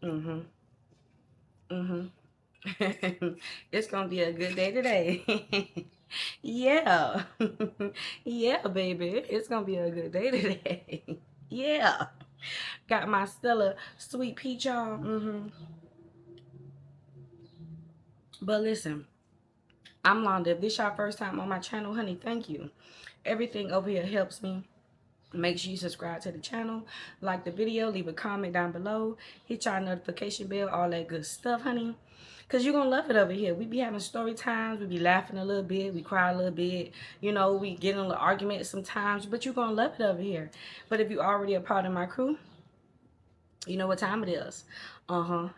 Mm-hmm. Mm-hmm. It's gonna be a good day today. Yeah. Yeah, baby. It's gonna be a good day today. Yeah. Got my Stella sweet peach on. Mm-hmm. But listen, I'm Londa. If this your first time on my channel, honey, thank you. Everything over here helps me. Make sure you subscribe to the channel, like the video, leave a comment down below, hit your notification bell, all that good stuff, honey. Because you're going to love it over here. We be having story times. We be laughing a little bit. We cry a little bit. You know, we get in a little argument sometimes. But you're going to love it over here. But if you're already a part of my crew, you know what time it is.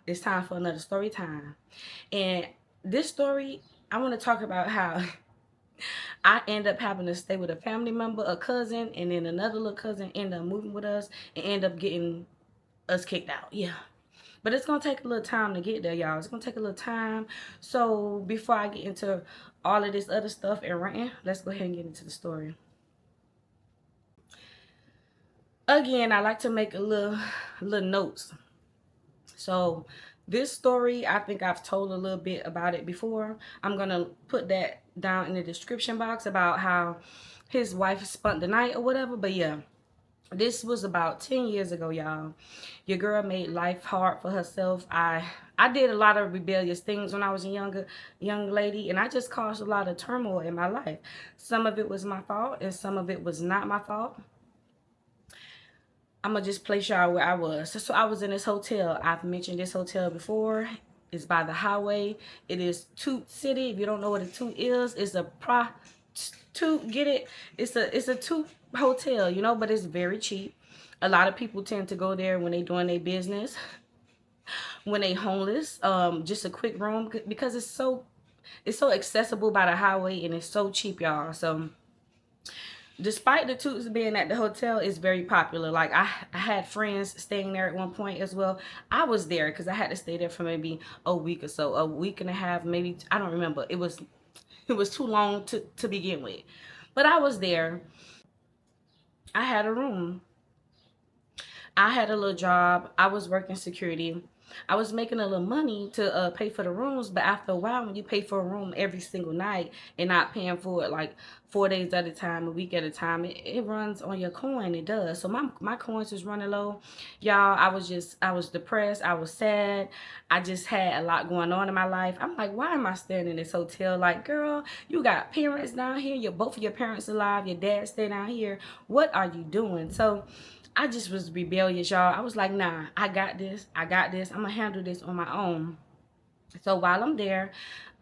It's time for another story time. And this story, I want to talk about how I end up having to stay with a family member, a cousin, and then another little cousin end up moving with us and end up getting us kicked out. Yeah. But it's going to take a little time to get there, y'all. It's going to take a little time. So before I get into all of this other stuff and ranting, let's go ahead and get into the story. Again, I like to make a little notes. So this story, I think I've told a little bit about it before. I'm going to put that down in the description box about how his wife spent the night or whatever. But yeah, this was about 10 years ago, y'all. Your girl made life hard for herself. I did a lot of rebellious things when I was a young lady, and I just caused a lot of turmoil in my life. Some of it was my fault, and some of it was not my fault. I'm gonna just place y'all where I was. So I was in this hotel. I've mentioned this hotel before. It's by the highway. It is Toot City. If you don't know what a Toot is, it's a Toot. Get it? It's a Toot hotel, you know, but it's very cheap. A lot of people tend to go there when they doing their business, when they homeless. Just a quick room because it's so accessible by the highway and it's so cheap, y'all. So despite the Toots being at the hotel, it's very popular. Like I had friends staying there at one point as well. I was there because I had to stay there for maybe a week or so, a week and a half, maybe. I don't remember. It was too long to begin with, but I was there. I had a room. I had a little job. I was working security. I was making a little money to pay for the rooms, but after a while, when you pay for a room every single night and not paying for it like 4 days at a time, a week at a time, it runs on your coin. It does. So my coins was running low, y'all. I was depressed. I was sad. I just had a lot going on in my life. I'm like, why am I staying in this hotel? Like, girl, you got parents down here. Both of your parents alive. Your dad stay down here. What are you doing? So I just was rebellious, y'all. I was like, nah, I got this. I got this. I'm going to handle this on my own. So while I'm there,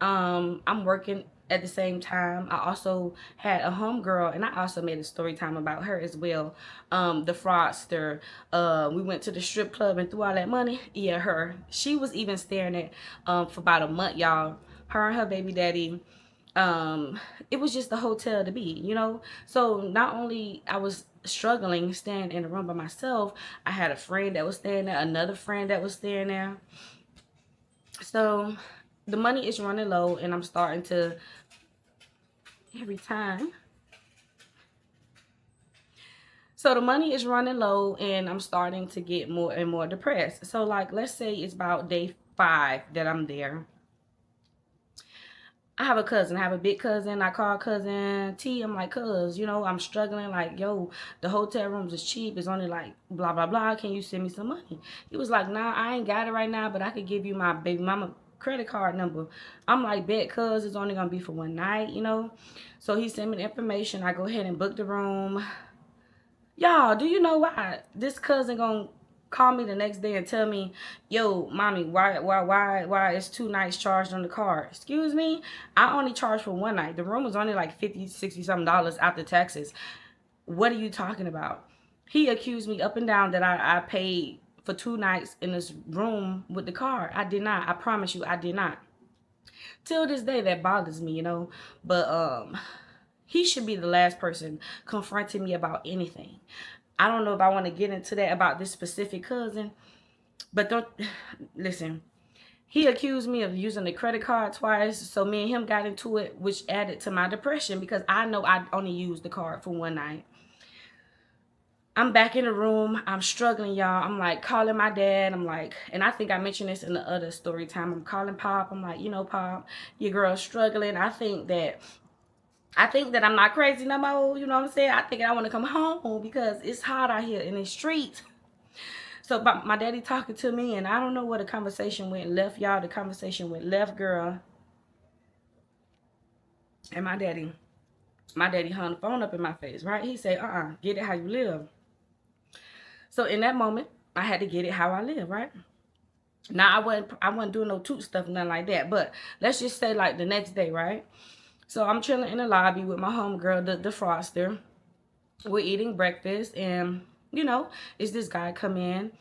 I'm working at the same time. I also had a homegirl, and I also made a story time about her as well. The fraudster. We went to the strip club and threw all that money. Yeah, her. She was even staying at for about a month, y'all. Her and her baby daddy, it was just the hotel to be, you know. So not only I was struggling staying in a room by myself, I had a friend that was staying there, another friend that was staying there. So the money is running low, and I'm starting to every time. So the money is running low, and I'm starting to get more and more depressed. So like, let's say it's about day 5 that I'm there. I have a cousin. I have a big cousin. I call cousin T. I'm like, cuz, you know, I'm struggling. Like, yo, the hotel rooms is cheap. It's only like blah, blah, blah. Can you send me some money? He was like, nah, I ain't got it right now, but I could give you my baby mama credit card number. I'm like, bet, cuz, it's only going to be for one night, you know. So he sent me the information. I go ahead and book the room. Y'all, do you know why this cousin gonna call me the next day and tell me, yo, mommy, why is 2 nights charged on the card? Excuse me? I only charged for one night. The room was only like 50, 60 something dollars after taxes. What are you talking about? He accused me up and down that I paid for 2 nights in this room with the card. I did not. I promise you, I did not. Till this day, that bothers me, you know. But he should be the last person confronting me about anything. I don't know if I want to get into that about this specific cousin, but don't listen. He accused me of using the credit card twice, so me and him got into it, which added to my depression because I know I only used the card for one night. I'm back in the room. I'm struggling, y'all. I'm like calling my dad. I'm like, and I think I mentioned this in the other story time. I'm calling Pop. I'm like, Pop, your girl's struggling. I think that I'm not crazy no more. You know what I'm saying? I think I want to come home because it's hot out here in the street. So my daddy talking to me, and I don't know where the conversation went left, y'all. The conversation went left, girl. And my daddy hung the phone up in my face, right? He said, get it how you live. So in that moment, I had to get it how I live, right? Now I wasn't doing no toot stuff, nothing like that. But let's just say like the next day, right? So I'm chilling in the lobby with my homegirl, the Froster. We're eating breakfast, and it's this guy come in,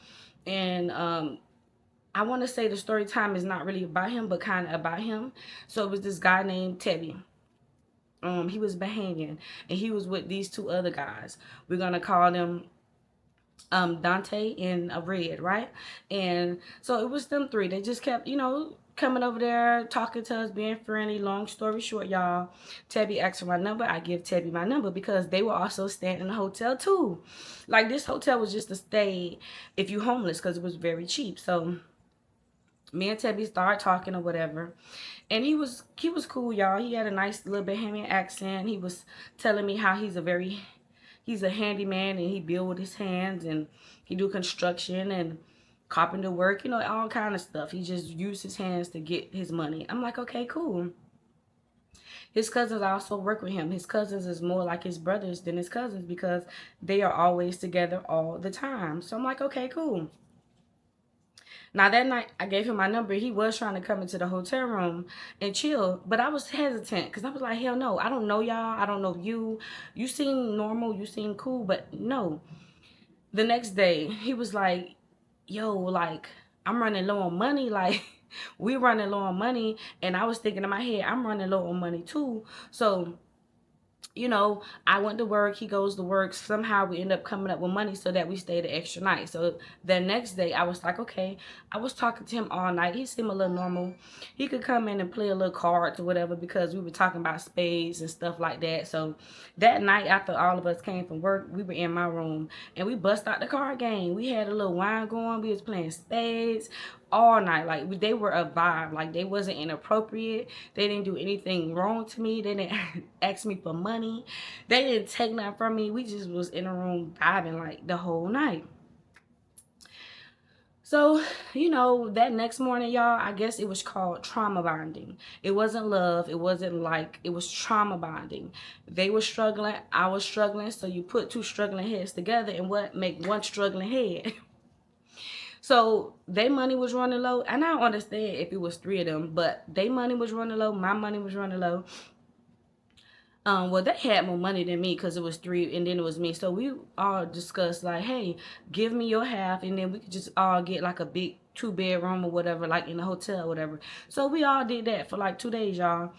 and I want to say the story time is not really about him, but kind of about him. So it was this guy named Tabby. He was Bahamian, and he was with these two other guys. We're gonna call them Dante and Red, right? And so it was them three. They just kept, coming over there, talking to us, being friendly. Long story short, y'all, Tabby asked for my number. I give Tabby my number because they were also staying in the hotel too. Like, this hotel was just a stay if you homeless, because it was very cheap. So me and Tabby started talking or whatever. And he was cool, y'all. He had a nice little Bahamian accent. He was telling me how he's a handyman, and he build with his hands, and he do construction and carpenter work, all kind of stuff. He just used his hands to get his money. I'm like, okay, cool. His cousins also work with him. His cousins is more like his brothers than his cousins because they are always together all the time. So I'm like, okay, cool. Now that night, I gave him my number. He was trying to come into the hotel room and chill, but I was hesitant because I was like, hell no, I don't know y'all. I don't know you. You seem normal. You seem cool, but no. The next day, he was like, yo, like, I'm running low on money. Like, we running low on money. And I was thinking in my head, I'm running low on money too. So I went to work, he goes to work. Somehow we end up coming up with money so that we stayed the extra night. So the next day I was like, okay. I was talking to him all night. He seemed a little normal. He could come in and play a little cards or whatever because we were talking about spades and stuff like that. So that night after all of us came from work, we were in my room and we bust out the card game. We had a little wine going. We was playing spades all night. Like, they were a vibe. Like, they wasn't inappropriate. They didn't do anything wrong to me. They didn't ask me for money. They didn't take nothing from me. We just was in a room vibing like the whole night. So, that next morning, y'all, I guess it was called trauma bonding. It wasn't love. It wasn't like, it was trauma bonding. They were struggling. I was struggling. So you put two struggling heads together, and what make one struggling head? So their money was running low. And I don't understand if it was three of them, but their money was running low. My money was running low. Well, they had more money than me because it was three, and then it was me. So we all discussed like, hey, give me your half, and then we could just all get like a big 2-bedroom or whatever, like in a hotel or whatever. So we all did that for like 2 days, y'all.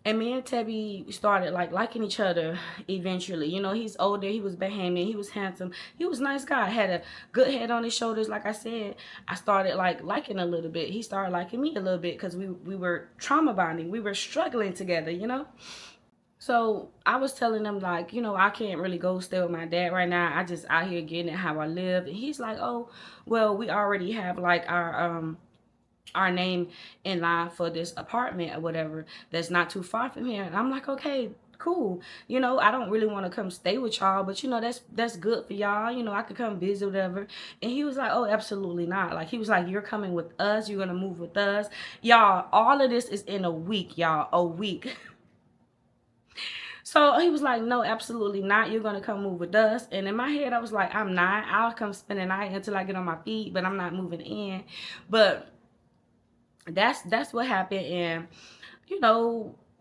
And me and Tabby started like liking each other eventually. He's older, he was Bahamian, he was handsome, he was a nice guy, had a good head on his shoulders. Like I said, I started like liking a little bit. He started liking me a little bit because we were trauma bonding. We were struggling together. So I was telling them like, I can't really go stay with my dad right now. I just out here getting it how I live. And he's like, oh, well, we already have like our name in line for this apartment or whatever that's not too far from here. And I'm like, okay, cool. I don't really want to come stay with y'all, but that's good for y'all. I could come visit, whatever. And he was like, oh, absolutely not. Like, he was like, you're coming with us. You're gonna move with us, y'all. All of this is in a week, y'all. A week. So he was like, no, absolutely not. You're going to come move with us. And in my head, I was like, I'm not. I'll come spend the night until I get on my feet, but I'm not moving in. But that's what happened. And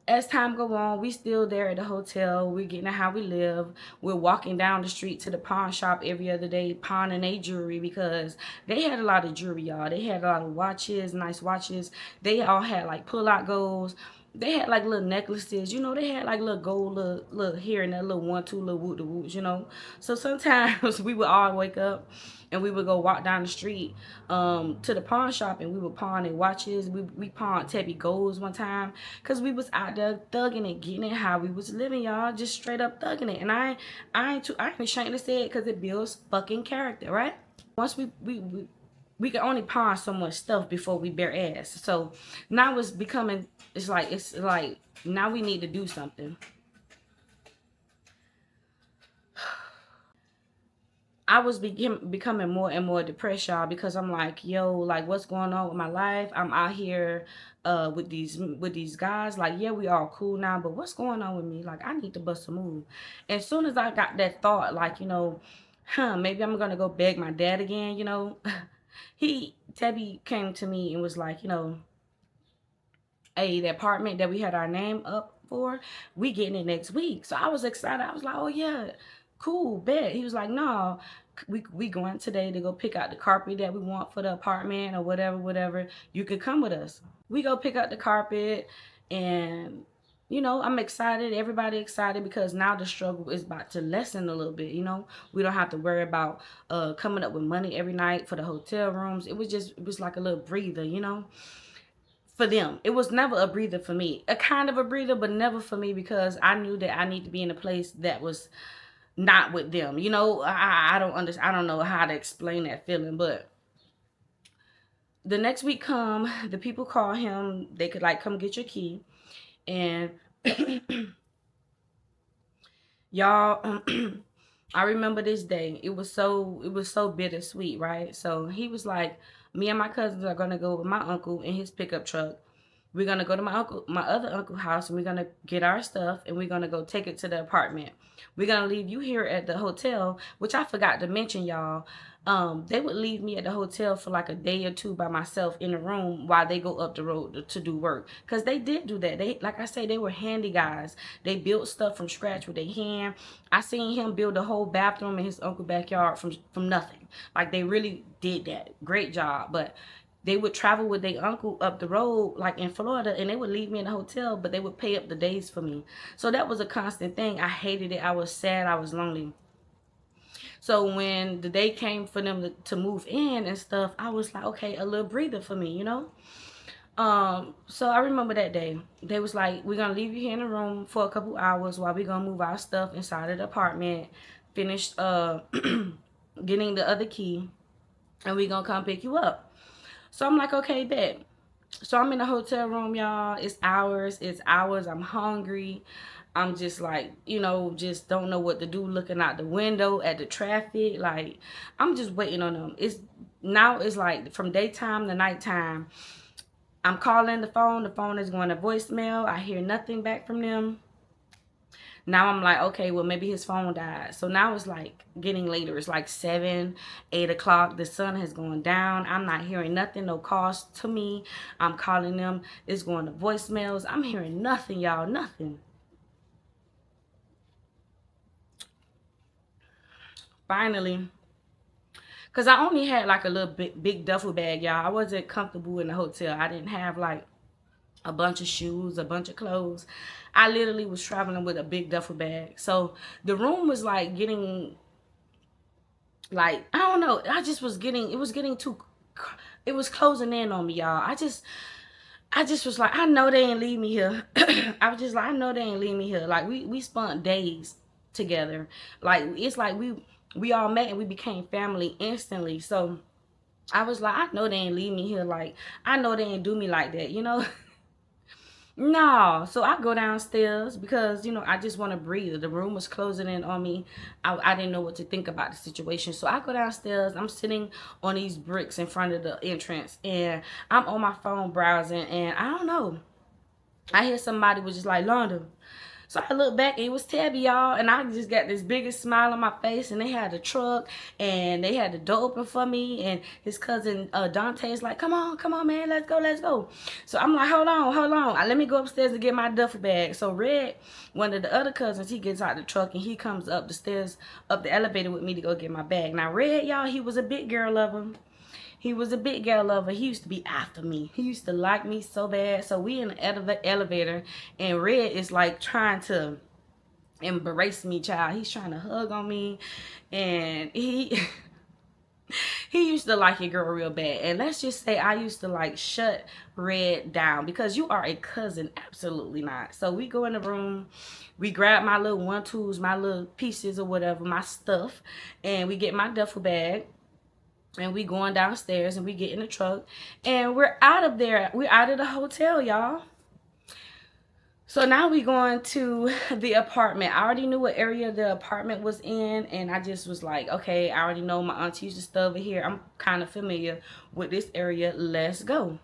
as time go on, we still there at the hotel. We're getting how we live. We're walking down the street to the pawn shop every other day, pawning their jewelry, because they had a lot of jewelry, y'all. They had a lot of watches, nice watches. They all had like pull-out goals. they had like little necklaces, you know, they had like little gold little here and that little 1 2 little woot the woots, you know. So sometimes we would all wake up and we would go walk down the street to the pawn shop, and we would pawn their watches. We pawned Tabby golds one time because we was out there thugging it, getting it how we was living, y'all, just straight up thugging it. And I ain't ashamed to say it because it builds fucking character, right? Once we can only pawn so much stuff before we bare ass. So now it's like now we need to do something. I was becoming more and more depressed, y'all, because I'm like, yo, like what's going on with my life? I'm out here with these guys. Like, yeah, we all cool now, but what's going on with me? Like, I need to bust a move. As soon as I got that thought, like, you know, maybe I'm gonna go beg my dad again, you know. Tabby came to me and was like, you know, hey, the apartment that we had our name up for, we getting it next week. So I was excited. I was like, oh yeah, cool, bet. He was like, no, we going today to go pick out the carpet that we want for the apartment or whatever. You could come with us. We go pick out the carpet, and you know, I'm excited. Everybody excited because now the struggle is about to lessen a little bit. You know, we don't have to worry about coming up with money every night for the hotel rooms. It was like a little breather, you know, for them. It was never a breather for me. A kind of a breather, but never for me, because I knew that I need to be in a place that was not with them. You know, I don't understand. I don't know how to explain that feeling, but the next week come, the people call him. They could like come get your key, and y'all. I remember this day. It was so bittersweet, right? So he was like, me and my cousins are gonna go with my uncle in his pickup truck. We're gonna go to my other uncle house, and we're gonna get our stuff, and we're gonna go take it to the apartment. We're gonna leave you here at the hotel, which I forgot to mention, y'all. They would leave me at the hotel for like a day or two by myself in the room while they go up the road to do work. Cause they did do that. They, like I say, they were handy guys. They built stuff from scratch with their hand. I seen him build a whole bathroom in his uncle's backyard from nothing. Like, they really did that. Great job. But they would travel with their uncle up the road, like in Florida, and they would leave me in the hotel, but they would pay up the days for me. So that was a constant thing. I hated it. I was sad. I was lonely. So when the day came for them to move in and stuff, I was like, okay, a little breather for me, you know? So I remember that day. They was like, we're gonna leave you here in the room for a couple hours while we're gonna move our stuff inside of the apartment, finish getting the other key, and we're gonna come pick you up. So I'm like, okay, bet. So I'm in the hotel room, y'all. It's hours. I'm hungry. I'm just like, you know, just don't know what to do, looking out the window at the traffic. Like, I'm just waiting on them. It's like from daytime to nighttime. I'm calling the phone. The phone is going to voicemail. I hear nothing back from them. Now I'm like, okay, well, maybe his phone died. So now it's like getting later. It's like 7, 8 o'clock. The sun has gone down. I'm not hearing nothing, no calls to me. I'm calling them. It's going to voicemails. I'm hearing nothing, y'all, nothing. Finally, because I only had like a little big duffel bag, y'all. I wasn't comfortable in the hotel. I didn't have like a bunch of shoes, a bunch of clothes. I literally was traveling with a big duffel bag. So the room was like getting, like, I don't know. It was closing in on me, y'all. I just was like, I know they ain't leave me here. I was just like, I know they ain't leave me here. Like, we spent days together. Like, it's like we all met and we became family instantly. So I was like, I know they ain't leave me here. Like, I know they ain't do me like that, you know? No. So I go downstairs because, you know, I just want to breathe. The room was closing in on me. I didn't know what to think about the situation. So I go downstairs. I'm sitting on these bricks in front of the entrance, and I'm on my phone browsing, and I don't know. I hear somebody was just like, London. So I look back, and it was Tabby, y'all, and I just got this biggest smile on my face, and they had the truck, and they had the door open for me, and his cousin Dante is like, come on, man, let's go. So I'm like, hold on. Let me go upstairs and get my duffel bag. So Red, one of the other cousins, he gets out the truck, and he comes up the stairs, up the elevator with me to go get my bag. Now, Red, y'all, he was a big girl lover. He was a big girl lover. He used to be after me. He used to like me so bad. So we in the elevator, and Red is like trying to embrace me, child. He's trying to hug on me, and he used to like your girl real bad. And let's just say I used to like shut Red down because you are a cousin. Absolutely not. So we go in the room, we grab my little one-twos, my little pieces or whatever, my stuff, and we get my duffel bag. And we going downstairs and we get in the truck and we're out of there. We're out of the hotel, y'all. So now we going to the apartment. I already knew what area the apartment was in, and I just was like, okay, I already know my auntie used to stay over here. I'm kind of familiar with this area. Let's go.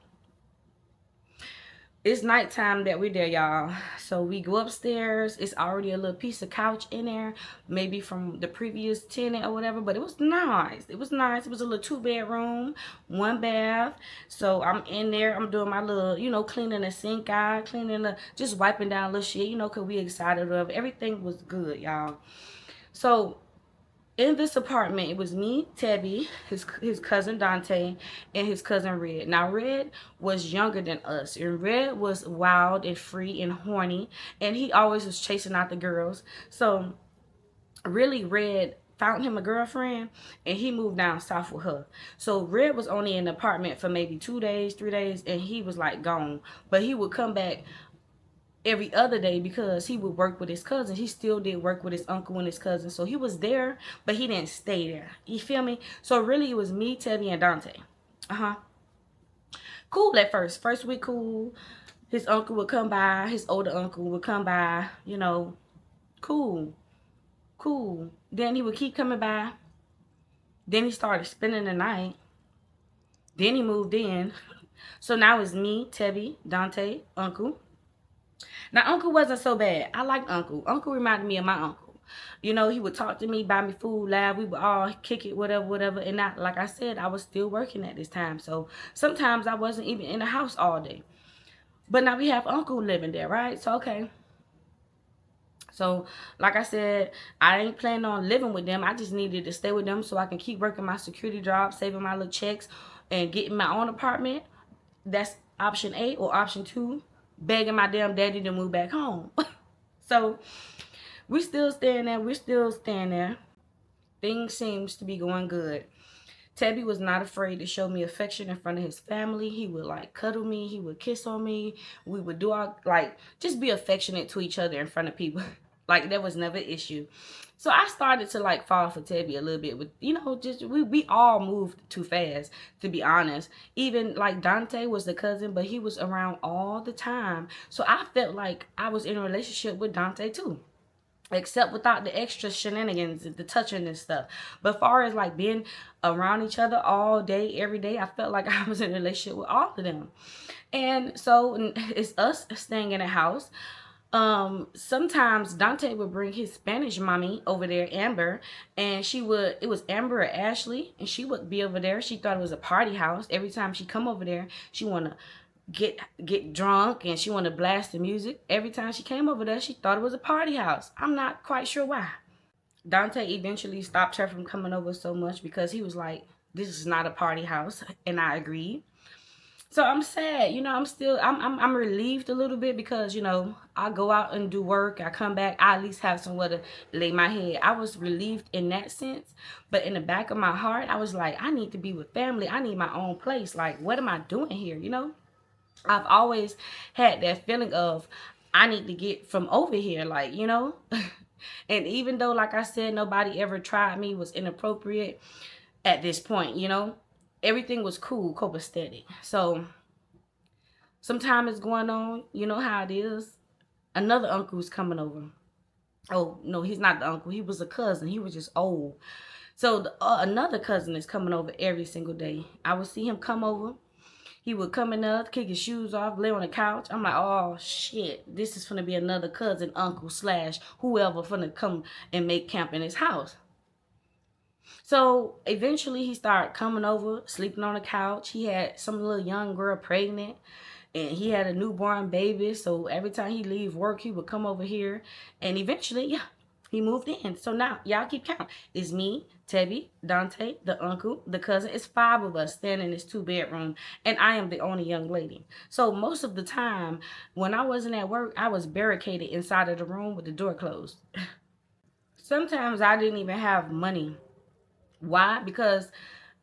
It's nighttime that we're there, y'all. So we go upstairs. It's already a little piece of couch in there, maybe from the previous tenant or whatever, but it was nice. It was nice. It was a little 2-bedroom, 1 bath. So I'm in there. I'm doing my little, you know, cleaning the sink out, cleaning the, just wiping down little shit, you know, because we excited of everything was good, y'all. So in this apartment, it was me, Tabby, his cousin Dante, and his cousin Red. Now, Red was younger than us, and Red was wild and free and horny, and he always was chasing out the girls. So, really, Red found him a girlfriend, and he moved down south with her. So, Red was only in the apartment for maybe 2 days, 3 days, and he was like gone. But he would come back every other day because he would work with his cousin. He still did work with his uncle and his cousin. So he was there, but he didn't stay there. You feel me? So really it was me, Tabby, and Dante. Cool at first. First week cool. His uncle would come by. His older uncle would come by. You know, cool. Cool. Then he would keep coming by. Then he started spending the night. Then he moved in. So now it's me, Tabby, Dante, uncle. Now, Uncle wasn't so bad. I liked Uncle. Uncle reminded me of my uncle. You know, he would talk to me, buy me food, laugh. We would all kick it, whatever, whatever. And I, like I said, I was still working at this time. So sometimes I wasn't even in the house all day. But now we have Uncle living there, right? So, okay. So, like I said, I ain't planning on living with them. I just needed to stay with them so I can keep working my security job, saving my little checks, and getting my own apartment. That's option A. Or option 2, begging my damn daddy to move back home. So we still staying there. We're still staying there. Things seems to be going good. Tabby was not afraid to show me affection in front of his family. He would like cuddle me. He would kiss on me. We would do all like just be affectionate to each other in front of people. Like that was never an issue. So I started to like fall for Tabby a little bit with, you know, just we all moved too fast, to be honest. Even like Dante was the cousin, but he was around all the time. So I felt like I was in a relationship with Dante too. Except without the extra shenanigans, the touching and stuff. But far as like being around each other all day, every day, I felt like I was in a relationship with all of them. And so it's us staying in a house. Sometimes Dante would bring his Spanish mommy over there, Amber, and it was Amber or Ashley, and she would be over there. She thought it was a party house. Every time she come over there, she want to get drunk, and she want to blast the music. Every time she came over there, she thought it was a party house. I'm not quite sure why. Dante eventually stopped her from coming over so much because he was like, this is not a party house, and I agreed. So I'm sad, you know, I'm relieved a little bit because, you know, I go out and do work. I come back, I at least have somewhere to lay my head. I was relieved in that sense. But in the back of my heart, I was like, I need to be with family. I need my own place. Like, what am I doing here, you know? I've always had that feeling of, I need to get from over here, like, you know? And even though, like I said, nobody ever tried me, was inappropriate at this point, you know? Everything was cool, copacetic. So, some time is going on. You know how it is. Another uncle's coming over. Oh, no, he's not the uncle. He was a cousin. He was just old. So, another cousin is coming over every single day. I would see him come over. He would come in there, kick his shoes off, lay on the couch. I'm like, oh, shit. This is going to be another cousin, uncle, / whoever going to come and make camp in his house. So eventually he started coming over, sleeping on the couch. He had some little young girl pregnant, and he had a newborn baby. So every time he leave work, he would come over here. And eventually, yeah, He moved in. So now, y'all keep count. It's me, Tabby, Dante, the uncle, the cousin. It's 5 of us staying in this 2-bedroom. And I am the only young lady. So most of the time, when I wasn't at work, I was barricaded inside of the room with the door closed. Sometimes I didn't even have money. Why? Because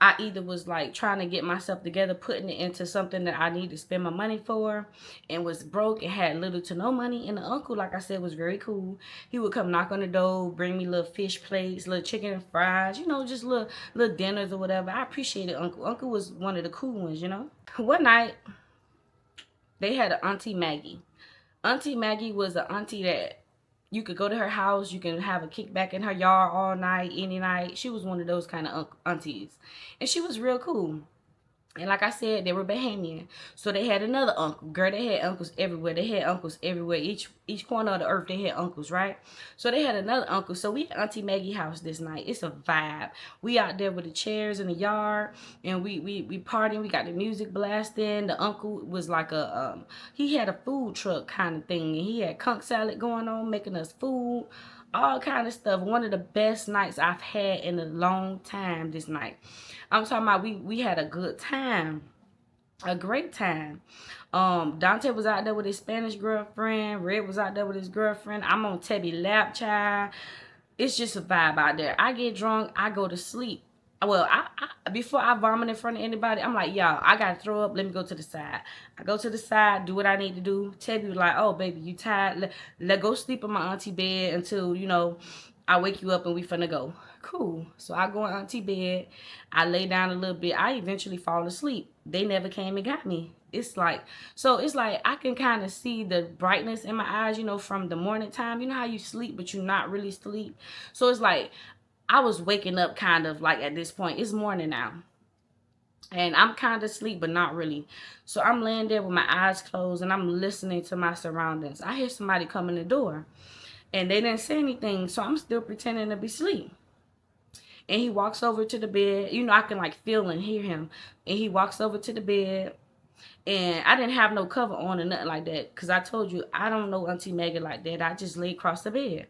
I either was like trying to get myself together, putting it into something that I need to spend my money for, and was broke and had little to no money. And the uncle, like I said, was very cool. He would come knock on the door, bring me little fish plates, little chicken and fries, just little dinners or whatever. I appreciated Uncle. Uncle was one of the cool ones. One night, they had an Auntie Maggie. Auntie Maggie was an auntie that you could go to her house, you can have a kickback in her yard all night, any night. She was one of those kind of aunties. And she was real cool. And like I said, they were Bahamian. So they had another uncle. Girl, they had uncles everywhere. They had uncles everywhere. Each corner of the earth, they had uncles, right? So they had another uncle. So we at Auntie Maggie's house this night. It's a vibe. We out there with the chairs in the yard. And we partying. We got the music blasting. The uncle was like he had a food truck kind of thing. And he had conch salad going on, making us food. All kind of stuff. One of the best nights I've had in a long time this night. I'm talking about we had a good time. A great time. Dante was out there with his Spanish girlfriend. Red was out there with his girlfriend. I'm on Tabby lap, child. It's just a vibe out there. I get drunk. I go to sleep. Well, before I vomit in front of anybody, I'm like, y'all, I got to throw up. Let me go to the side. I go to the side, do what I need to do. Tabby was like, oh, baby, you tired? Let go sleep in my auntie bed until, I wake you up and we finna go. Cool. So I go in auntie bed. I lay down a little bit. I eventually fall asleep. They never came and got me. It's like I can kind of see the brightness in my eyes, from the morning time. You know how you sleep, but you're not really asleep. So it's like I was waking up kind of like at this point. It's morning now. And I'm kind of asleep, but not really. So I'm laying there with my eyes closed and I'm listening to my surroundings. I hear somebody come in the door. And they didn't say anything, so I'm still pretending to be asleep. And he walks over to the bed. I can like feel and hear him. And he walks over to the bed. And I didn't have no cover on or nothing like that. Because I told you, I don't know Auntie Megan like that. I just lay across the bed.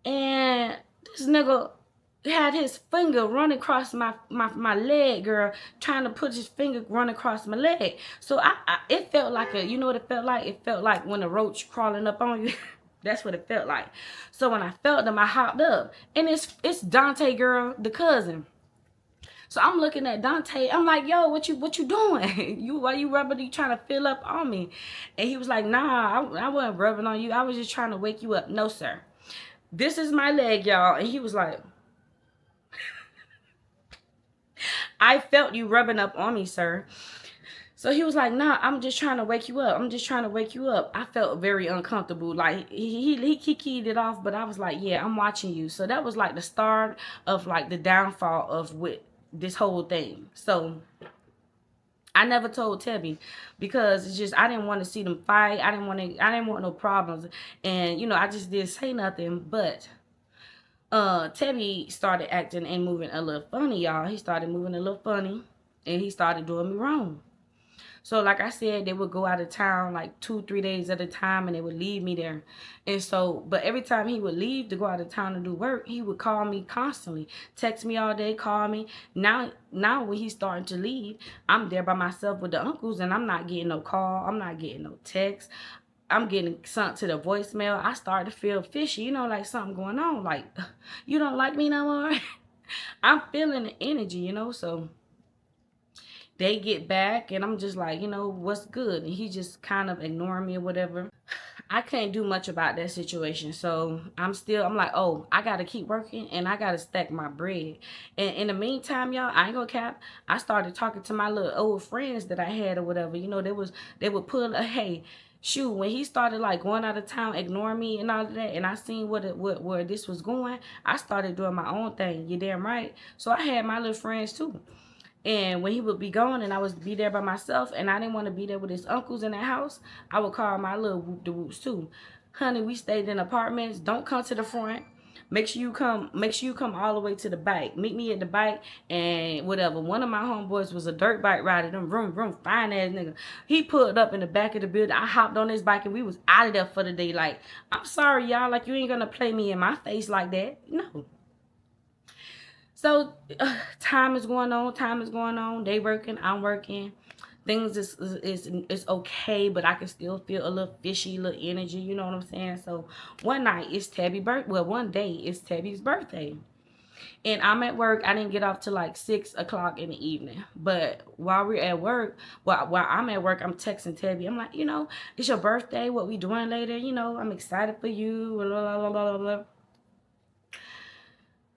And this nigga had his finger run across my leg, girl. Trying to put his finger run across my leg. So it felt like you know what it felt like? It felt like when a roach crawling up on you. That's what it felt like. So when I felt them, I hopped up. And it's Dante, girl, the cousin. So I'm looking at Dante. I'm like, yo, what you doing? Why you rubbing? You trying to fill up on me? And he was like, nah, I wasn't rubbing on you. I was just trying to wake you up. No, sir. This is my leg, y'all. And he was like, I felt you rubbing up on me, sir. So he was like, nah, I'm just trying to wake you up. I'm just trying to wake you up. I felt very uncomfortable. Like, he keyed it off, but I was like, yeah, I'm watching you. So that was like the start of like the downfall of with this whole thing. So I never told Tabby because it's just, I didn't want to see them fight. I didn't want no problems. And, I just didn't say nothing. But Tabby started acting and moving a little funny, y'all. He started moving a little funny and he started doing me wrong. So like I said, they would go out of town like 2-3 days at a time and they would leave me there. And so, but every time he would leave to go out of town to do work, he would call me constantly. Text me all day, call me. Now when he's starting to leave, I'm there by myself with the uncles and I'm not getting no call. I'm not getting no text. I'm getting sent to the voicemail. I started to feel fishy, like something going on. Like, you don't like me no more? I'm feeling the energy, so they get back and I'm just like, what's good? And he just kind of ignoring me or whatever. I can't do much about that situation. So I'm like, oh, I got to keep working and I got to stack my bread. And in the meantime, y'all, I ain't gonna cap. I started talking to my little old friends that I had or whatever. They would put hey, shoot, when he started like going out of town, ignoring me and all of that, and I seen where this was going, I started doing my own thing. You damn right. So I had my little friends too. And when he would be gone and I was be there by myself and I didn't want to be there with his uncles in the house, I would call my little whoop-de-whoops too. Honey, we stayed in apartments. Don't come to the front. Make sure you come all the way to the bike. Meet me at the bike and whatever. One of my homeboys was a dirt bike rider. Them vroom, fine ass nigga. He pulled up in the back of the building. I hopped on his bike and we was out of there for the day. Like, I'm sorry, y'all. Like, you ain't gonna play me in my face like that. No. So time is going on. They working, I'm working. Things is okay, but I can still feel a little fishy, little energy. You know what I'm saying? So one day it's Tabby's birthday, and I'm at work. I didn't get off till like 6 o'clock in the evening. But while we're at work, while I'm at work, I'm texting Tabby. I'm like, it's your birthday. What we doing later? I'm excited for you. Blah, blah, blah, blah, blah.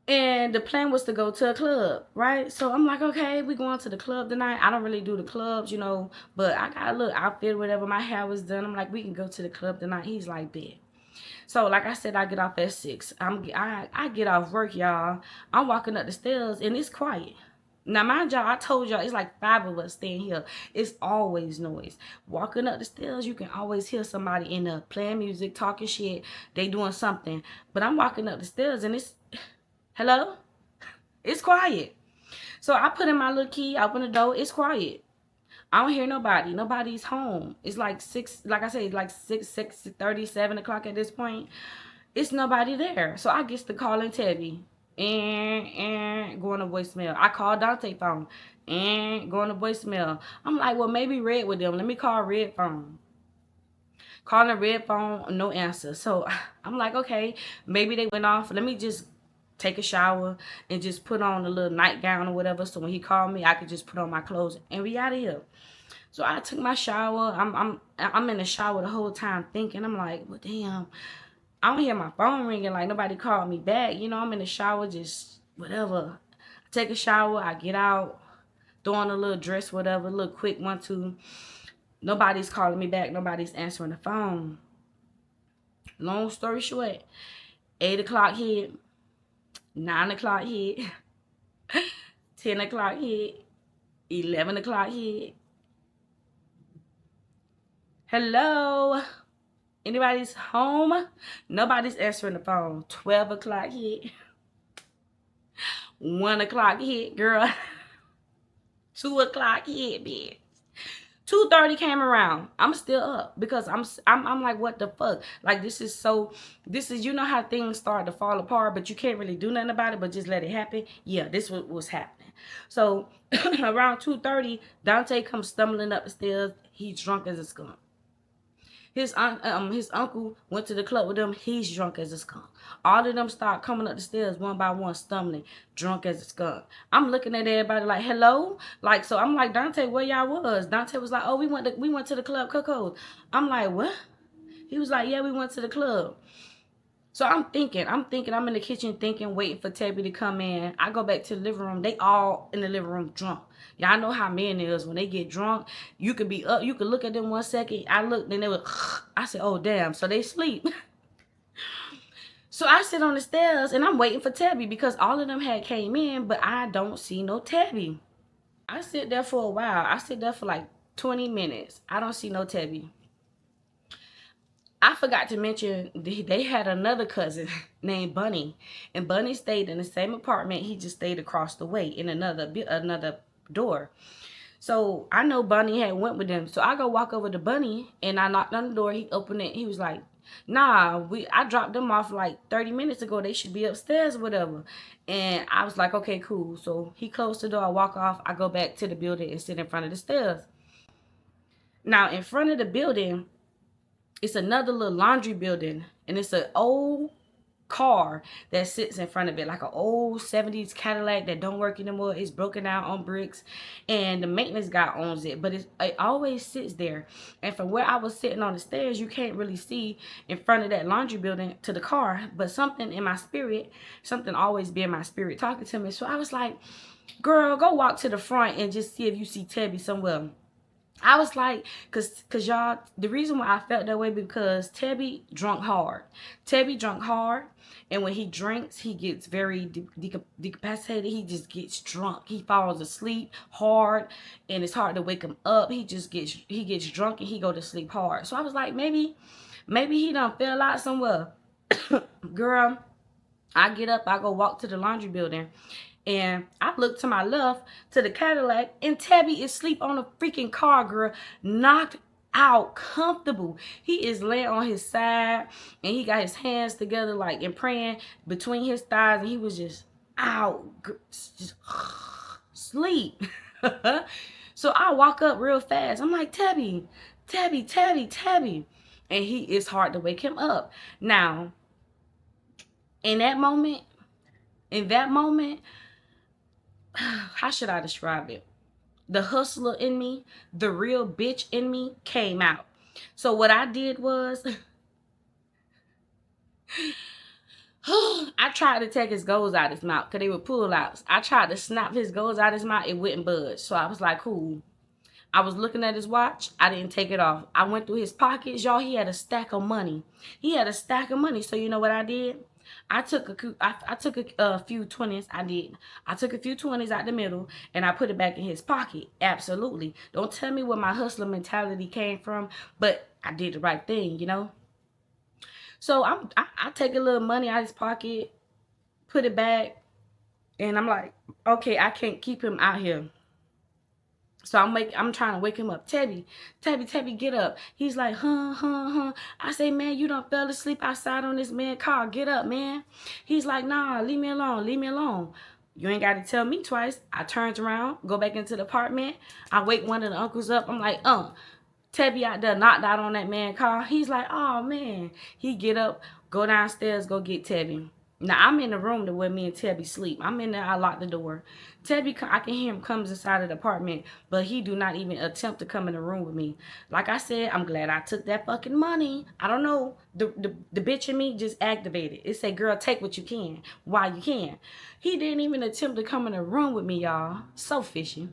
And the plan was to go to a club, right? So I'm like, okay, we going to the club tonight. I don't really do the clubs, but I got a little outfit, whatever. My hair was done. I'm like, we can go to the club tonight. He's like, bet. So like I said, I get off at 6. I get off work, y'all. I'm walking up the stairs and it's quiet. Now, mind y'all, I told y'all it's like 5 of us staying here. It's always noise. Walking up the stairs, you can always hear somebody in there playing music, talking shit. They doing something. But I'm walking up the stairs and it's... Hello? It's quiet. So I put in my little key, open the door, it's quiet. I don't hear nobody. Nobody's home. It's like 6, like I said, like 6:30, 7 o'clock at this point. It's nobody there. So I get to calling Tabby. And going to voicemail. I call Dante phone. And going to voicemail. I'm like, well, maybe Red with them. Let me call Red phone. Calling Red phone, no answer. So I'm like, okay, maybe they went off. Let me just take a shower and just put on a little nightgown or whatever, so when he called me I could just put on my clothes and be out of here. So I took my shower. I'm in the shower the whole time thinking. I'm like, well, damn, I don't hear my phone ringing, like nobody called me back. I'm in the shower, just whatever. I take a shower, I get out, throw on a little dress, whatever, a little quick 1-2. Nobody's calling me back, nobody's answering the phone. Long story short, 8 o'clock hit, 9 o'clock hit, 10 o'clock hit, 11 o'clock hit. Hello? Anybody's home? Nobody's answering the phone. 12 o'clock hit. 1 o'clock hit, girl. 2 o'clock hit, bitch. 2:30 came around. I'm still up because I'm like, what the fuck? Like, this is how things start to fall apart, but you can't really do nothing about it, but just let it happen. Yeah, this was happening. So around 2:30, Dante comes stumbling up the stairs. He's drunk as a skunk. His uncle went to the club with them. He's drunk as a skunk. All of them start coming up the stairs one by one, stumbling, drunk as a skunk. I'm looking at everybody like, hello? Like, so I'm like, Dante, where y'all was? Dante was like, oh, we went to the club, Coco's. I'm like, what? He was like, yeah, we went to the club. So I'm in the kitchen thinking, waiting for Tabby to come in. I go back to the living room. They all in the living room drunk. Y'all know how men is. When they get drunk, you could be up. You could look at them 1 second. I looked, then they were, I said, oh, damn. So they sleep. So I sit on the stairs, and I'm waiting for Tabby because all of them had came in, but I don't see no Tabby. I sit there for a while. I sit there for like 20 minutes. I don't see no Tabby. I forgot to mention they had another cousin named Bunny, and Bunny stayed in the same apartment. He just stayed across the way in another door. So I know Bunny had went with them. So I go walk over to Bunny and I knocked on the door. He opened it. He was like, nah, I dropped them off like 30 minutes ago. They should be upstairs or whatever. And I was like, okay, cool. So he closed the door. I walk off. I go back to the building and sit in front of the stairs. Now in front of the building, it's another little laundry building, and it's an old car that sits in front of it, like an old 70s Cadillac that don't work anymore. It's broken down on bricks, and the maintenance guy owns it, but it always sits there. And from where I was sitting on the stairs, you can't really see in front of that laundry building to the car, but something in my spirit, something always be in my spirit talking to me. So I was like, girl, go walk to the front and just see if you see Tabby somewhere. I was like, cause y'all, the reason why I felt that way because Tabby drunk hard. Tabby drunk hard, and when he drinks, he gets very decapacitated. He just gets drunk. He falls asleep hard, and it's hard to wake him up. He gets drunk and he go to sleep hard. So I was like, maybe he done fell out somewhere. Girl, I get up, I go walk to the laundry building, and I look to my left to the Cadillac, and Tabby is asleep on a freaking car, girl, knocked out, comfortable. He is laying on his side, and he got his hands together like and praying between his thighs, and he was just out, just sleep. So I walk up real fast. I'm like, Tabby, Tabby, Tabby, Tabby. And it's hard to wake him up. Now, in that moment, how should I describe it? The hustler in me, the real bitch in me came out. So what I did was, I tried to take his goals out of his mouth because they were pull outs. I tried to snap his goals out of his mouth. It wouldn't budge. So I was like, cool. I was looking at his watch. I didn't take it off. I went through his pockets. Y'all, he had a stack of money. He had a stack of money. So you know what I did? I took a few 20s. I took a few 20s out the middle, and I put it back in his pocket. Absolutely. Don't tell me where my hustler mentality came from, but I did the right thing, you know? So I take a little money out of his pocket, put it back, and I'm like, okay, I can't keep him out here. So I'm trying to wake him up. Tabby, get up. He's like, huh. I say, man, you done fell asleep outside on this man's car. Get up, man. He's like, nah, leave me alone. You ain't got to tell me twice. I turned around, go back into the apartment. I wake one of the uncles up. I'm like, Tabby out there knocked out on that man's car. He's like, oh, man. He get up, go downstairs, go get Tabby. Now, I'm in the room to where me and Tabby sleep. I'm in there. I lock the door. Tabby, I can hear him comes inside of the apartment, but he do not even attempt to come in the room with me. Like I said, I'm glad I took that fucking money. I don't know. The bitch in me just activated. It said, girl, take what you can while you can. He didn't even attempt to come in the room with me, y'all. So fishy.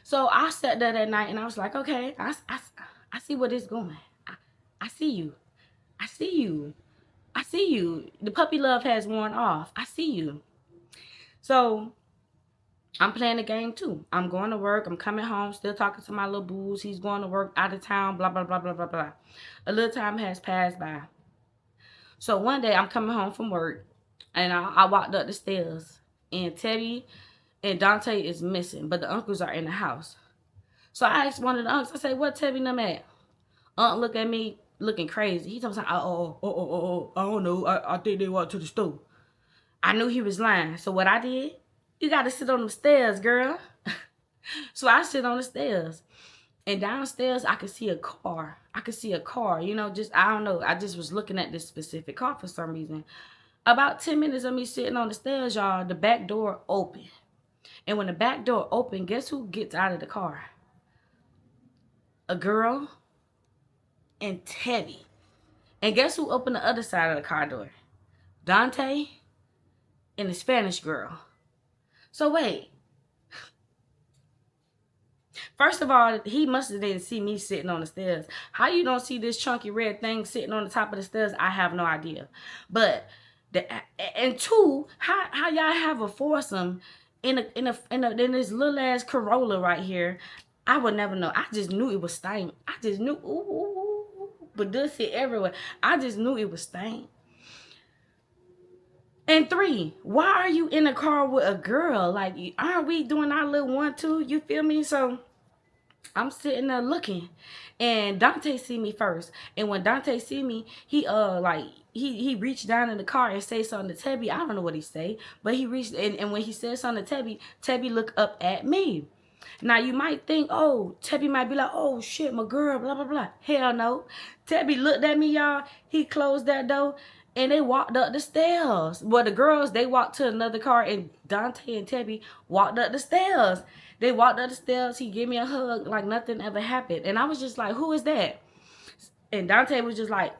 So I sat there that night, and I was like, okay, I see where this going. I see you. I see you. I see you. The puppy love has worn off. I see you. So I'm playing the game too. I'm going to work. I'm coming home, still talking to my little booze. He's going to work out of town, blah, blah, blah, blah, blah, blah. A little time has passed by. So one day I'm coming home from work, and I walked up the stairs, and Teddy and Dante is missing, but the uncles are in the house. So I asked one of the uncles, I said, what Teddy and them at? Unc look at me looking crazy. He told me, I don't know. I think they walked to the store. I knew he was lying. So what I did, you got to sit on the stairs, girl. So I sit on the stairs. And downstairs, I could see a car. You know, I don't know. I just was looking at this specific car for some reason. About 10 minutes of me sitting on the stairs, y'all, the back door opened. And when the back door opened, guess who gets out of the car? A girl and Teddy. And guess who opened the other side of the car door? Dante and the Spanish girl. So wait. First of all, he must have didn't see me sitting on the stairs. How you don't see this chunky red thing sitting on the top of the stairs, I have no idea. But and two, how y'all have a foursome in this little ass Corolla right here? I would never know. I just knew it was stank. I just knew, but this hit everywhere. I just knew it was stank. And three, why are you in a car with a girl? Like, aren't we doing our little 1-2? You feel me? So I'm sitting there looking, and Dante see me first. And when Dante see me, he reached down in the car and say something to Tabby. I don't know what he say, but he reached, and when he said something to Tabby looked up at me. Now you might think, oh, Tabby might be like, oh shit, my girl, blah blah blah. Hell no. Tabby looked at me, y'all. He closed that door, and they walked up the stairs. Well, the girls, they walked to another car, and Dante and Tabby walked up the stairs. They walked up the stairs. He gave me a hug like nothing ever happened. And I was just like, who is that? And Dante was just like,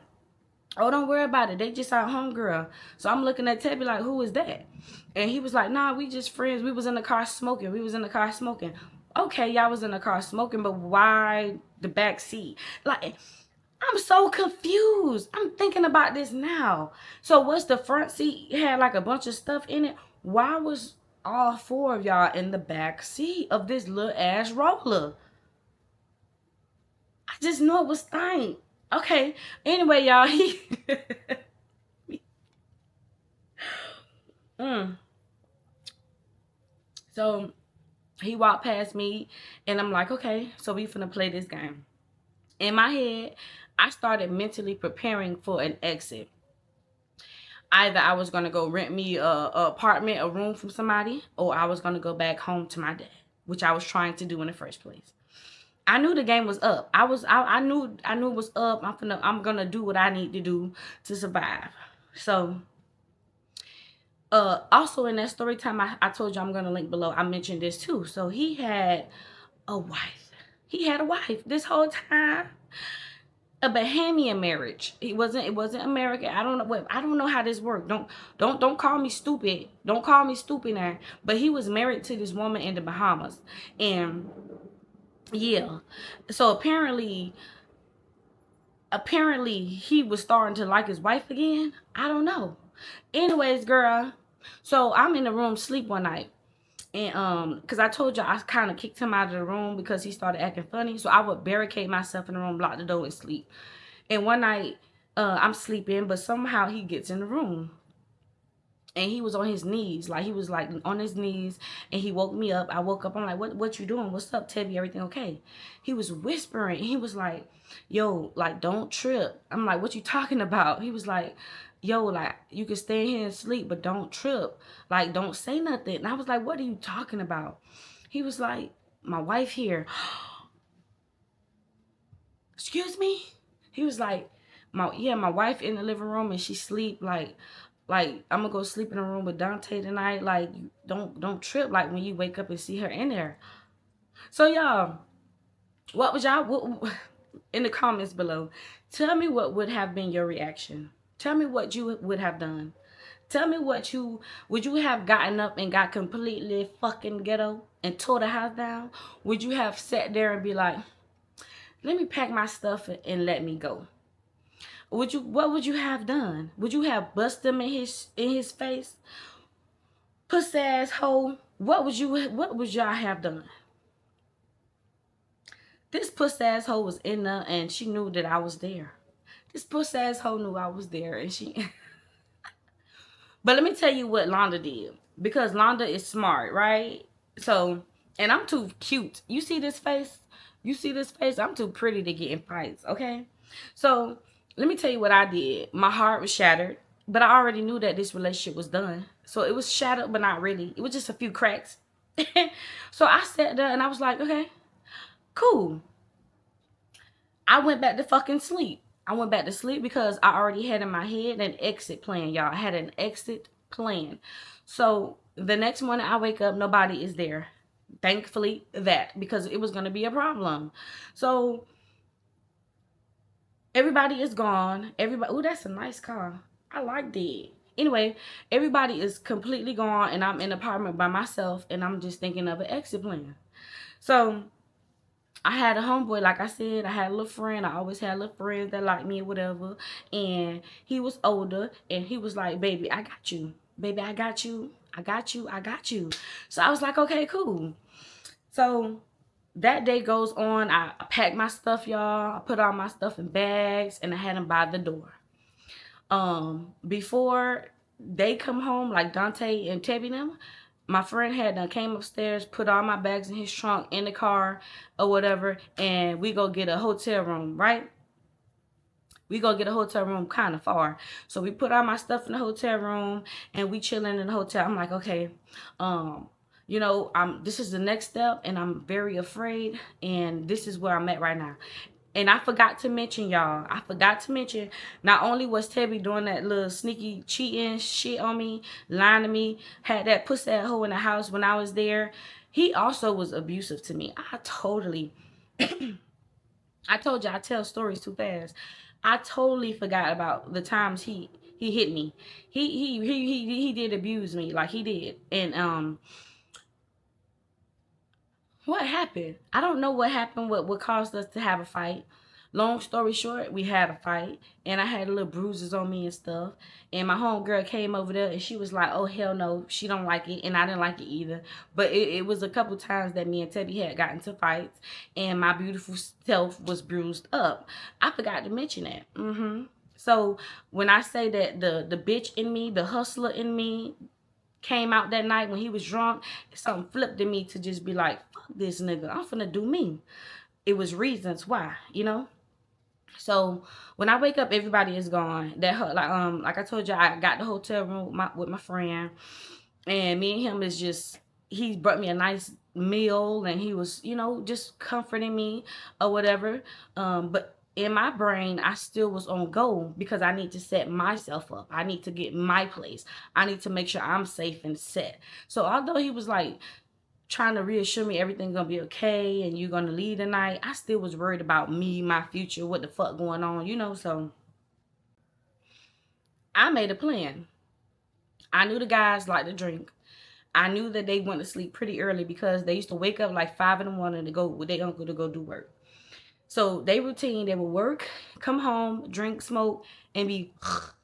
oh, don't worry about it. They just our homegirl. So I'm looking at Tabby like, who is that? And he was like, nah, we just friends. We was in the car smoking. Okay, y'all was in the car smoking, but why the back seat? Like, I'm so confused. I'm thinking about this now. So what's the front seat? It had like a bunch of stuff in it. Why was all four of y'all in the back seat of this little ass roller? I just knew it was stank. Okay. Anyway, y'all, Mm. So he walked past me, and I'm like, okay, so we finna play this game. In my head, I started mentally preparing for an exit. Either I was gonna go rent me a apartment, a room from somebody, or I was gonna go back home to my dad, which I was trying to do in the first place. I knew the game was up. I knew it was up. I'm gonna do what I need to do to survive. So also in that story time, I told you I'm gonna link below. I mentioned this too. So he had a wife. He had a wife this whole time. A Bahamian marriage. It wasn't American. I don't know how this worked. Don't call me stupid. Don't call me stupid now. But he was married to this woman in the Bahamas. And yeah. So apparently he was starting to like his wife again. I don't know. Anyways, girl. So I'm in the room sleep one night. And because I told you I kind of kicked him out of the room because he started acting funny. So I would barricade myself in the room, lock the door, and sleep. And one night, I'm sleeping, but somehow he gets in the room. And he was on his knees. Like, he was, like, on his knees. And he woke me up. I woke up. I'm like, what you doing? What's up, Tabby? Everything okay? He was whispering. He was like, yo, like, don't trip. I'm like, what you talking about? He was like, yo, like, you can stay here and sleep, but don't trip. Like, don't say nothing. And I was like, what are you talking about? He was like, my wife here. Excuse me? He was like, my wife in the living room and she sleep like I'm gonna go sleep in a room with Dante tonight. Like, don't trip like when you wake up and see her in there. So y'all, what was y'all in the comments below? Tell me what would have been your reaction. Tell me what you would have done. Tell me would you have gotten up and got completely fucking ghetto and tore the house down? Would you have sat there and be like, let me pack my stuff and let me go? What would you have done? Would you have bust him in his face? Puss ass hoe. What would y'all have done? This puss ass hoe was in there and she knew that I was there. This puss ass hoe knew I was there and she But let me tell you what Londa did. Because Londa is smart, right? So, and I'm too cute. You see this face? You see this face? I'm too pretty to get in fights, okay? So, let me tell you what I did. My heart was shattered, but I already knew that this relationship was done. So, it was shattered, but not really. It was just a few cracks. So, I sat there and I was like, okay, cool. I went back to fucking sleep. I went back to sleep because I already had in my head an exit plan, y'all. I had an exit plan. So the next morning I wake up, nobody is there. Thankfully that, because it was going to be a problem. So everybody is gone. Everybody, oh, that's a nice car. I like that. Anyway, everybody is completely gone and I'm in an apartment by myself and I'm just thinking of an exit plan. So I had a homeboy, like I said, I had a little friend. I always had little friends that liked me or whatever. And he was older and he was like, baby, I got you. Baby, I got you. I got you. I got you. So I was like, okay, cool. So that day goes on. I packed my stuff, y'all. I put all my stuff in bags and I had them by the door. Before they come home, like Dante and Tabby them, my friend had done came upstairs, put all my bags in his trunk in the car or whatever, and we go get a hotel room, right? We go get a hotel room kind of far. So we put all my stuff in the hotel room and we chilling in the hotel. I'm like, okay, you know, this is the next step and I'm very afraid and this is where I'm at right now. And I forgot to mention, y'all, not only was Tabby doing that little sneaky cheating shit on me, lying to me, had that pussy hoe in the house when I was there, he also was abusive to me. I told you I tell stories too fast. I totally forgot about the times he hit me. He did abuse me, like he did. And what happened? I don't know what happened, what caused us to have a fight. Long story short, we had a fight, and I had little bruises on me and stuff. And my homegirl came over there, and she was like, oh, hell no, she don't like it, and I didn't like it either. But it was a couple times that me and Tabby had gotten into fights, and my beautiful self was bruised up. I forgot to mention that. So when I say that the bitch in me, the hustler in me, came out that night when he was drunk, something flipped in me to just be like, fuck this nigga, I'm finna do me. It was reasons why, you know. So when I wake up, everybody is gone. Like I told you, I got the hotel room with my friend, and me and him is just, he brought me a nice meal, and he was, you know, just comforting me or whatever. But in my brain, I still was on go because I need to set myself up. I need to get my place. I need to make sure I'm safe and set. So although he was like trying to reassure me everything's gonna be okay and you're gonna leave tonight, I still was worried about me, my future, what the fuck going on, you know. So I made a plan. I knew the guys like to drink. I knew that they went to sleep pretty early because they used to wake up like 5 in the morning to go with their uncle to go do work. So they routine, they would work, come home, drink, smoke, and be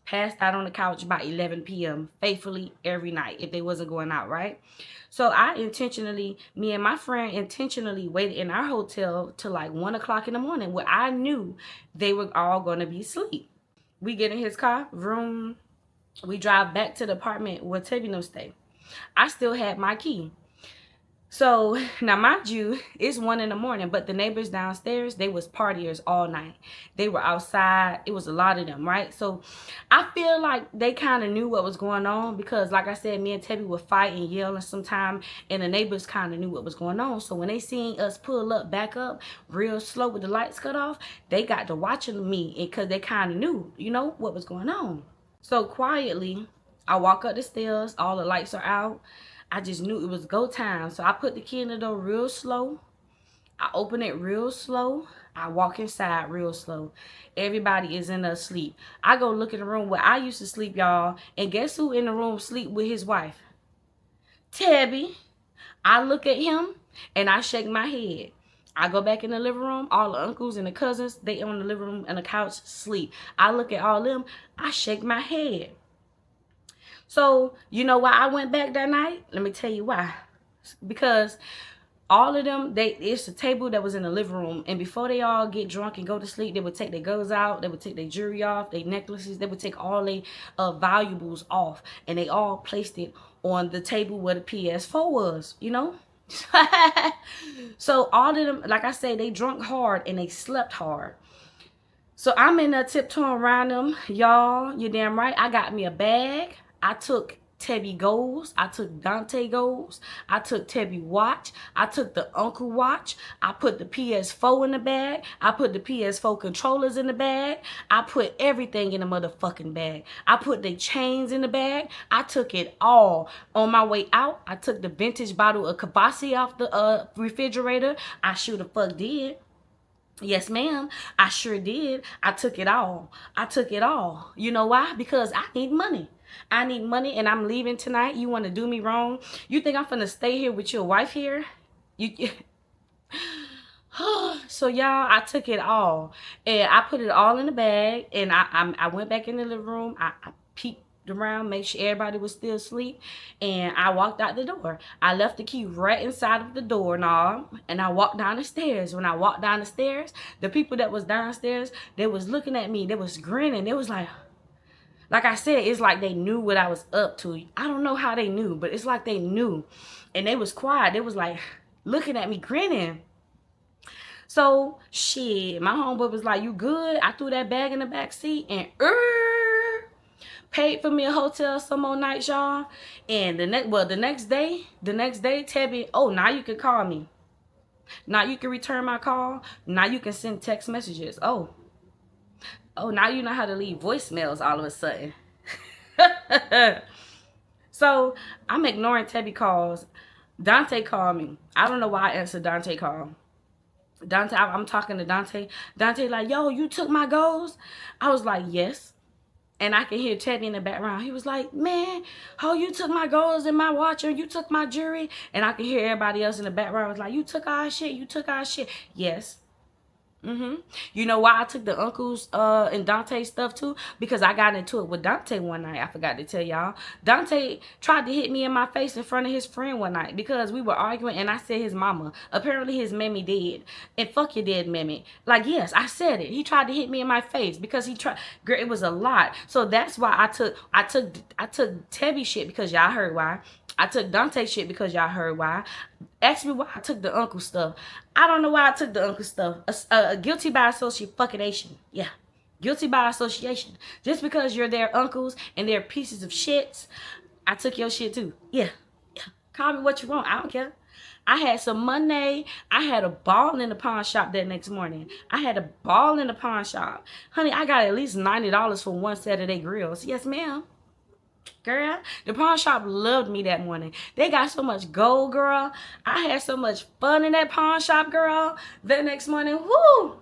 passed out on the couch by 11 p.m. faithfully every night if they wasn't going out, right? So me and my friend intentionally waited in our hotel till like 1 o'clock in the morning where I knew they were all going to be asleep. We get in his car, vroom, we drive back to the apartment where Tabby no stay. I still had my key. So now mind you, it's 1 in the morning, but the neighbors downstairs, they was partiers all night. They were outside. It was a lot of them, right? So I feel like they kind of knew what was going on because like I said, me and Tabby would fight and yelling sometime, and the neighbors kind of knew what was going on. So when they seen us pull up, back up real slow with the lights cut off, they got to watching me because they kind of knew, you know, what was going on. So quietly, I walk up the stairs, all the lights are out. I just knew it was go time. So I put the key in the door real slow. I open it real slow. I walk inside real slow. Everybody is in their sleep. I go look in the room where I used to sleep, y'all. And guess who in the room sleep with his wife? Tabby. I look at him and I shake my head. I go back in the living room. All the uncles and the cousins, they on the living room and the couch sleep. I look at all them. I shake my head. So, you know why I went back that night? Let me tell you why. Because all of them, it's a table that was in the living room. And before they all get drunk and go to sleep, they would take their goes out. They would take their jewelry off, their necklaces. They would take all their valuables off. And they all placed it on the table where the PS4 was, you know? So all of them, like I say, they drunk hard and they slept hard. So I'm in there tiptoeing around them. Y'all, you're damn right. I got me a bag. I took Tabby goals. I took Dante goals. I took Tabby watch. I took the uncle watch. I put the PS4 in the bag. I put the PS4 controllers in the bag. I put everything in the motherfucking bag. I put the chains in the bag. I took it all. On my way out, I took the vintage bottle of Kabasi off the refrigerator. I sure the fuck did. Yes, ma'am. I sure did. I took it all. I took it all. You know why? Because I need money. I need money and I'm leaving tonight. You want to do me wrong? You think I'm finna stay here with your wife here? You. So y'all, I took it all and I put it all in the bag, and I went back in the living room. I peeked around, make sure everybody was still asleep, and I walked out the door. I left the key right inside of the doorknob, and I walked down the stairs. When I walked down the stairs, the people that was downstairs, they was looking at me. They was grinning. They was like I said, it's like they knew what I was up to. I don't know how they knew, but it's like they knew. And they was quiet. They was like looking at me, grinning. So, shit, my homeboy was like, you good? I threw that bag in the back seat and paid for me a hotel some more nights, y'all. And the next day, Tabby, oh, now you can call me. Now you can return my call. Now you can send text messages. Oh, now you know how to leave voicemails all of a sudden. So I'm ignoring Tabby calls. Dante called me. I don't know why I answered Dante call. Dante, I'm talking to Dante. Dante like, yo, you took my goals? I was like, yes. And I can hear Tabby in the background. He was like, man, oh, you took my goals and my watch, or you took my jewelry. And I can hear everybody else in the background was like, you took our shit, you took our shit. Yes. You know why I took the uncles and Dante stuff too? Because I got into it with Dante one night. I forgot to tell y'all. Dante tried to hit me in my face in front of his friend one night because we were arguing and I said his mama. Apparently his mammy dead. And fuck your dead mammy. Like, yes, I said it. He tried to hit me in my face because he tried. Girl, it was a lot. So that's why I took Tabby shit because y'all heard why. I took Dante shit because y'all heard why. Ask me why I took the uncle stuff. I don't know why I took the uncle stuff. Guilty by association. Yeah. Guilty by association. Just because you're their uncles and they're pieces of shits, I took your shit too. Yeah. Yeah. Call me what you want. I don't care. I had some money. I had a ball in the pawn shop that next morning. I had a ball in the pawn shop. Honey, I got at least $90 for one set of their grills. Yes, ma'am. Girl, the pawn shop loved me that morning. They got so much gold, girl. I had so much fun in that pawn shop, girl. The next morning, whoo,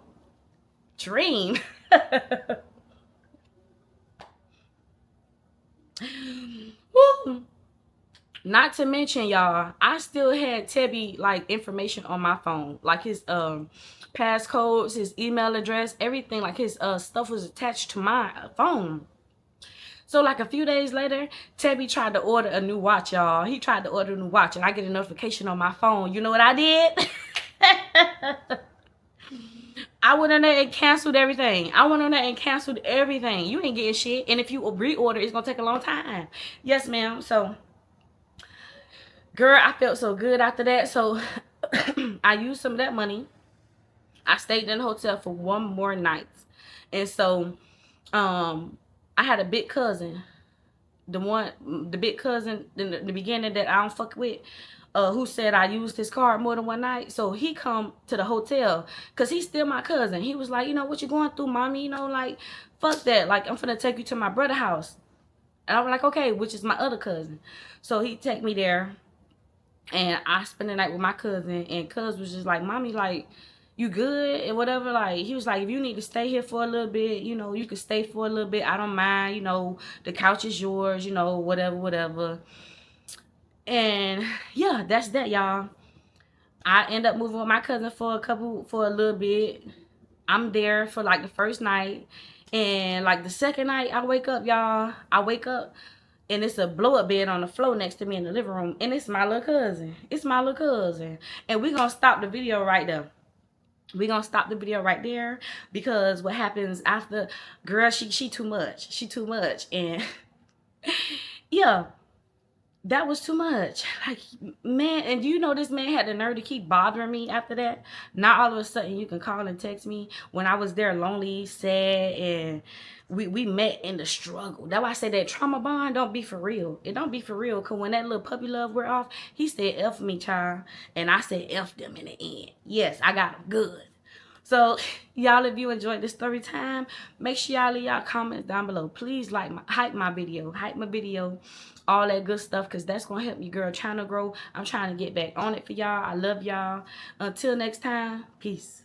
dream. Woo. Not to mention, y'all, I still had Tabby like information on my phone, like his passcodes, his email address, everything. Like his stuff was attached to my phone. So like a few days later, Tabby tried to order a new watch, y'all. He tried to order a new watch, and I get a notification on my phone. You know what I did? I went on there and canceled everything. You ain't getting shit. And if you reorder, it's going to take a long time. Yes, ma'am. So, girl, I felt so good after that. So, I used some of that money. I stayed in the hotel for one more night. And so, I had a big cousin, the big cousin in the beginning that I don't fuck with, who said I used his card more than one night. So he come to the hotel because he's still my cousin. He was like, you know, what you going through, mommy? You know, like, fuck that. Like, I'm finna take you to my brother's house. And I was like, okay, which is my other cousin. So he take me there, and I spent the night with my cousin, and cuz was just like, mommy, like, you good and whatever. Like, he was like, if you need to stay here for a little bit, you know, you can stay for a little bit. I don't mind, you know, the couch is yours, you know, whatever. And yeah, that's that, y'all. I end up moving with my cousin for a little bit. I'm there for like the first night, and like the second night I wake up, y'all. I wake up and it's a blow up bed on the floor next to me in the living room, and it's my little cousin. And we gonna stop the video right there. We gonna stop the video right there because what happens after, girl, she too much, and yeah, that was too much. Like, man, and do you know this man had the nerve to keep bothering me after that? Now all of a sudden you can call and text me when I was there lonely, sad, and we met in the struggle. That's why I say that trauma bond don't be for real. It don't be for real, because when that little puppy love wear off, he said F me, child, and I said F them in the end. Yes, I got them good. So, y'all, if you enjoyed this story time, make sure y'all leave y'all comments down below. Please hype my video, all that good stuff, because that's going to help your girl channel grow. I'm trying to get back on it for y'all. I love y'all. Until next time, peace.